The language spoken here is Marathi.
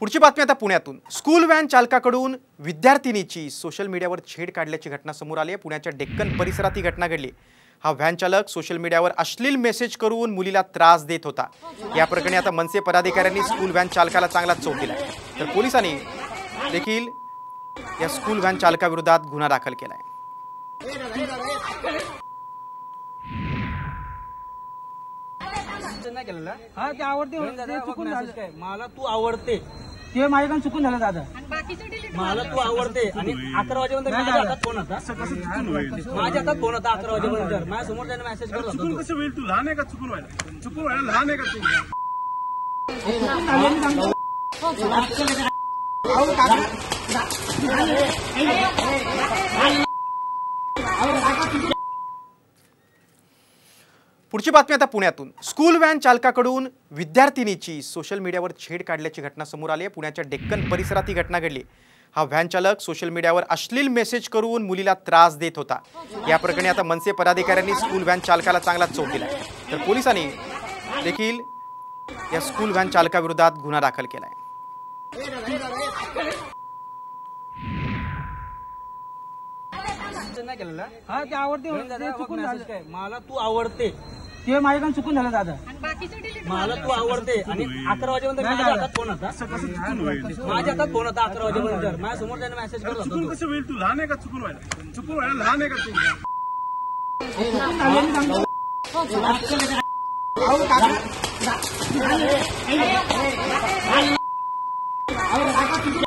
पुढची बातमी आता पुण्यातून। स्कूल व्हॅन चालकाकडून विद्यार्थिनीची सोशल मीडियावर छेड काढल्याची घटना समोर आली आहे। पुण्याच्या डेक्कन परिसरात ही घटना घडली। हा व्हॅन चालक सोशल मीडियावर अश्लील मेसेज करून मुलीला त्रास देत होता। या प्रकरणी आता मनसे पदाधिकाऱ्यांनी स्कूल व्हॅन चालकाला चांगला चोप दिलाय, तर पोलिसांनी देखील या स्कूल व्हॅन चालकाविरोधात गुन्हा दाखल केलाय। हा ते आवडते चुकून झालं काय, मला तू आवडते ते माझ्याकडून चुकून झालं दादा, मला तू आवडते आणि 11 वाजेपर्यंत माझ्या हातात फोन होता, माझ्या हातात फोन होता 11 वाजेपर्यंत माझ्या समोर त्याने मेसेज करत होता। चुकून कसं होईल? तू लहान आहे का? चुकून व्हायला लहान आहे का तू? पुढची बातमी आता पुण्यातून। स्कूल व्हॅन चालकाकडून विद्यार्थिनीची सोशल मीडियावर छेड काढल्याची घटना समोर आली आहे। पुण्याच्या डेक्कन परिसरात ही घटना घडली। हा व्हॅन चालक सोशल मीडियावर अश्लील मेसेज करून मुलीला त्रास देत होता। या प्रकरणी आता मनसे पदाधिकाऱ्यांनी स्कूल व्हॅन चालकाला चांगला चोप दिलाय, तर पोलिसांनी देखील या स्कूल व्हॅन चालकाविरोधात गुन्हा दाखल केलाय। हा ते आवडते चुकून झालं काय, मला तू आवडते ते माझ्याकडून चुकून झालं दादा, मला तू आवडते आणि 11 वाजेपर्यंत माझ्या हातात फोन होता, माझ्या हातात फोन होता 11 वाजेपर्यंत माझ्या समोर त्याने मेसेज करत होता। चुकून कसं होईल? तू लहान आहे का? चुकून व्हायला लहान आहे का तू?